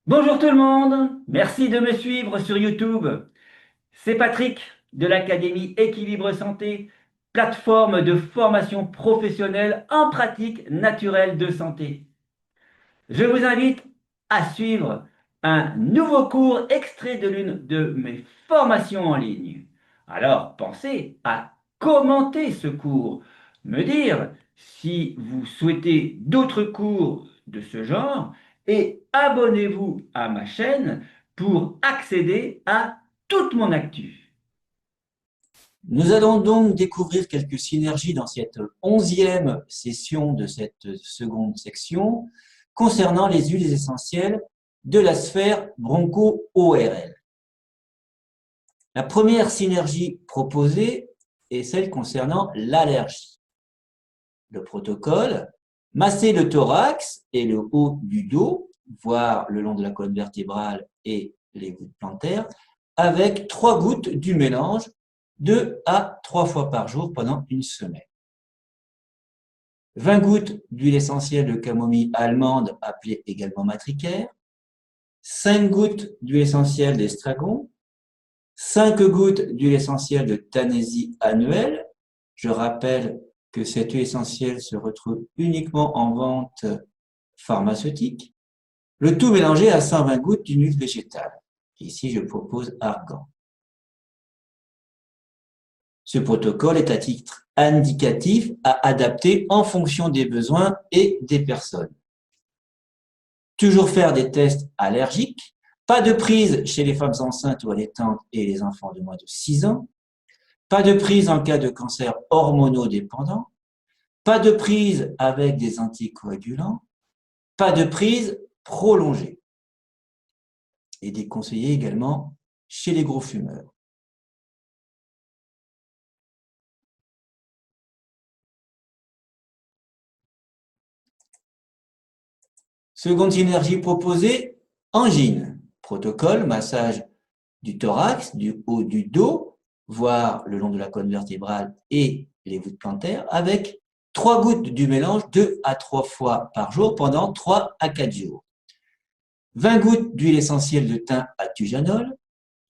Bonjour tout le monde, merci de me suivre sur YouTube. C'est Patrick de l'Académie Équilibre Santé, plateforme de formation professionnelle en pratique naturelle de santé. Je vous invite à suivre un nouveau cours extrait de l'une de mes formations en ligne. Alors pensez à commenter ce cours, me dire si vous souhaitez d'autres cours de ce genre et abonnez-vous à ma chaîne pour accéder à toute mon actu. Nous allons donc découvrir quelques synergies dans cette 11e session de cette seconde section concernant les huiles essentielles de la sphère broncho-ORL. La première synergie proposée est celle concernant l'allergie. Le protocole, masser le thorax et le haut du dos, voire le long de la colonne vertébrale et les voûtes plantaires, avec 3 gouttes du mélange 2 à 3 fois par jour pendant une semaine. 20 gouttes d'huile essentielle de camomille allemande, appelée également matricaire, 5 gouttes d'huile essentielle d'estragon, 5 gouttes d'huile essentielle de Tanésie annuelle. Je rappelle que cette huile essentielle se retrouve uniquement en vente pharmaceutique. Le tout mélangé à 120 gouttes d'une huile végétale. Ici, je propose argan. Ce protocole est à titre indicatif à adapter en fonction des besoins et des personnes. Toujours faire des tests allergiques. Pas de prise chez les femmes enceintes ou allaitantes et les enfants de moins de 6 ans. Pas de prise en cas de cancer hormonodépendant. Pas de prise avec des anticoagulants. Pas de prise prolongée. Et déconseillé également chez les gros fumeurs. Seconde synergie proposée, angine. Protocole, massage du thorax, du haut du dos, voire le long de la colonne vertébrale et les voûtes plantaires, avec 3 gouttes du mélange 2 à 3 fois par jour pendant 3 à 4 jours. 20 gouttes d'huile essentielle de thym à tujanol,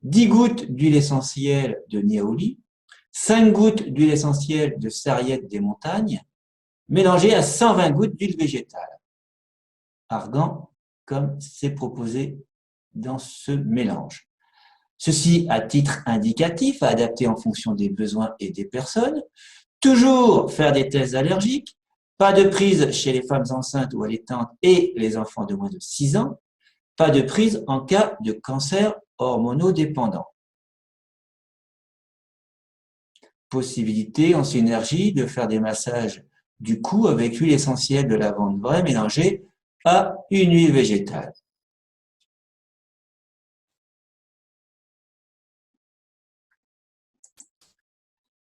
10 gouttes d'huile essentielle de niaouli, 5 gouttes d'huile essentielle de sarriette des montagnes, mélangées à 120 gouttes d'huile végétale. Argan, comme c'est proposé dans ce mélange. Ceci à titre indicatif, à adapter en fonction des besoins et des personnes. Toujours faire des tests allergiques. Pas de prise chez les femmes enceintes ou allaitantes et les enfants de moins de 6 ans. Pas de prise en cas de cancer hormonodépendant. Possibilité en synergie de faire des massages du cou avec l'huile essentielle de lavande vraie mélangée à une huile végétale.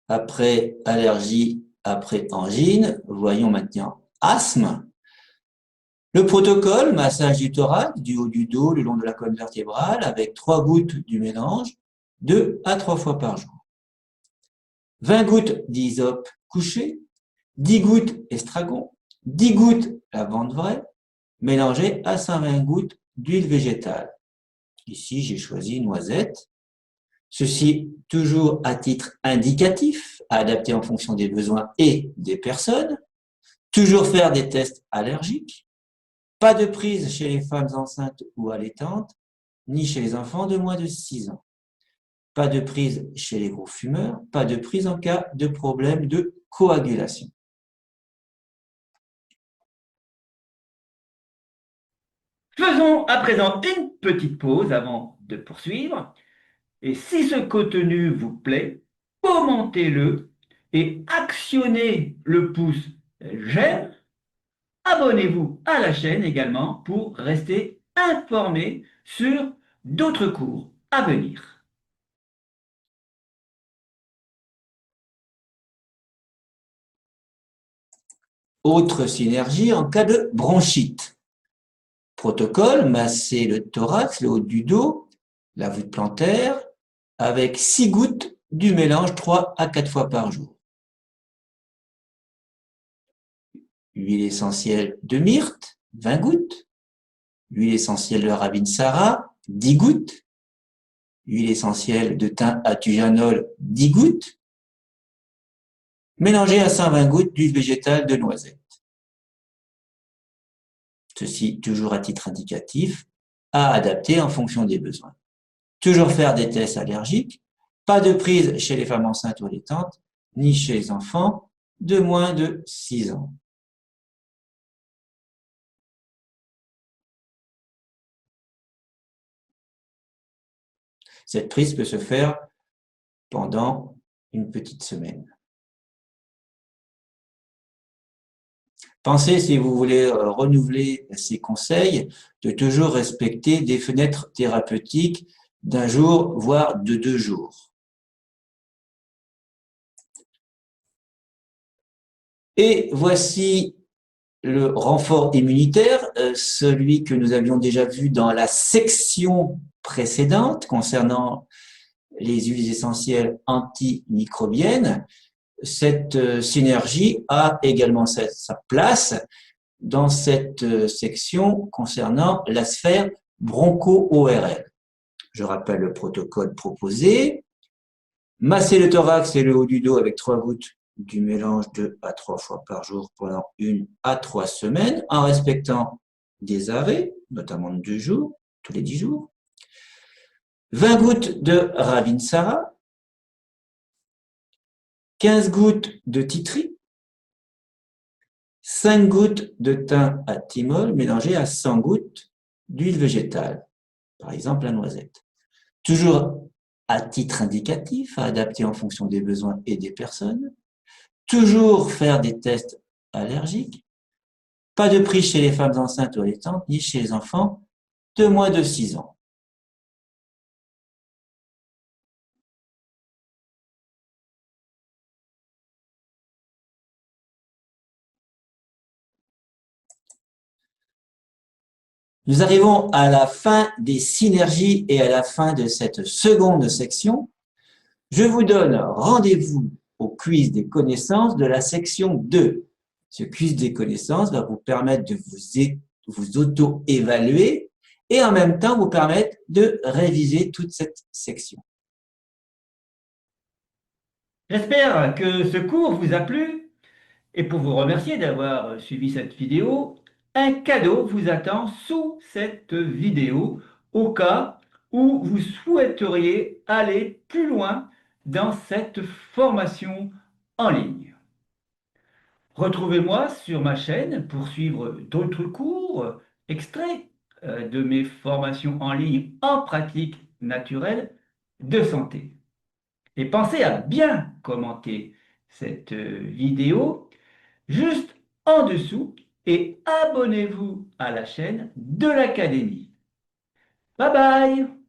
Après allergie, après angine, voyons maintenant asthme. Le protocole, massage du thorax, du haut du dos, le long de la colonne vertébrale, avec 3 gouttes du mélange, 2 à 3 fois par jour. 20 gouttes d'hysope couché, 10 gouttes estragon, 10 gouttes lavande vraie, mélangées à 120 gouttes d'huile végétale. Ici, j'ai choisi noisette. Ceci toujours à titre indicatif, à adapter en fonction des besoins et des personnes. Toujours faire des tests allergiques. Pas de prise chez les femmes enceintes ou allaitantes, ni chez les enfants de moins de 6 ans. Pas de prise chez les gros fumeurs. Pas de prise en cas de problème de coagulation. Faisons à présent une petite pause avant de poursuivre. Et si ce contenu vous plaît, commentez-le et actionnez le pouce j'aime. Abonnez-vous à la chaîne également pour rester informé sur d'autres cours à venir. Autre synergie en cas de bronchite. Protocole, masser le thorax, le haut du dos, la voûte plantaire, avec 6 gouttes du mélange 3 à 4 fois par jour. Huile essentielle de myrte, 20 gouttes. Huile essentielle de Ravinsara, 10 gouttes. Huile essentielle de thym atujanol, 10 gouttes. Mélangez à 120 gouttes d'huile végétale de noisette. Ceci toujours à titre indicatif, à adapter en fonction des besoins. Toujours faire des tests allergiques. Pas de prise chez les femmes enceintes ou allaitantes, ni chez les enfants de moins de 6 ans. Cette prise peut se faire pendant une petite semaine. Pensez, si vous voulez renouveler ces conseils, de toujours respecter des fenêtres thérapeutiques d'1 jour, voire de 2 jours. Et voici le renfort immunitaire, celui que nous avions déjà vu dans la section précédente concernant les huiles essentielles antimicrobiennes. Cette synergie a également sa place dans cette section concernant la sphère broncho-ORL. Je rappelle le protocole proposé. Masser le thorax et le haut du dos avec 3 gouttes du mélange 2 à 3 fois par jour pendant 1 à 3 semaines en respectant des arrêts, notamment de 2 jours, tous les 10 jours. 20 gouttes de Ravinsara, 15 gouttes de titri, 5 gouttes de thym à thymol mélangées à 100 gouttes d'huile végétale, par exemple la noisette. Toujours à titre indicatif, à adapter en fonction des besoins et des personnes. Toujours faire des tests allergiques. Pas de prise chez les femmes enceintes ou allaitantes, ni chez les enfants de moins de 6 ans. Nous arrivons à la fin des synergies et à la fin de cette seconde section. Je vous donne rendez-vous au quiz des connaissances de la section 2. Ce quiz des connaissances va vous permettre de vous auto-évaluer et en même temps vous permettre de réviser toute cette section. J'espère que ce cours vous a plu et pour vous remercier d'avoir suivi cette vidéo, un cadeau vous attend sous cette vidéo au cas où vous souhaiteriez aller plus loin dans cette formation en ligne. Retrouvez-moi sur ma chaîne pour suivre d'autres cours extraits de mes formations en ligne en pratique naturelle de santé. Et pensez à bien commenter cette vidéo juste en dessous et abonnez-vous à la chaîne de l'Académie. Bye bye!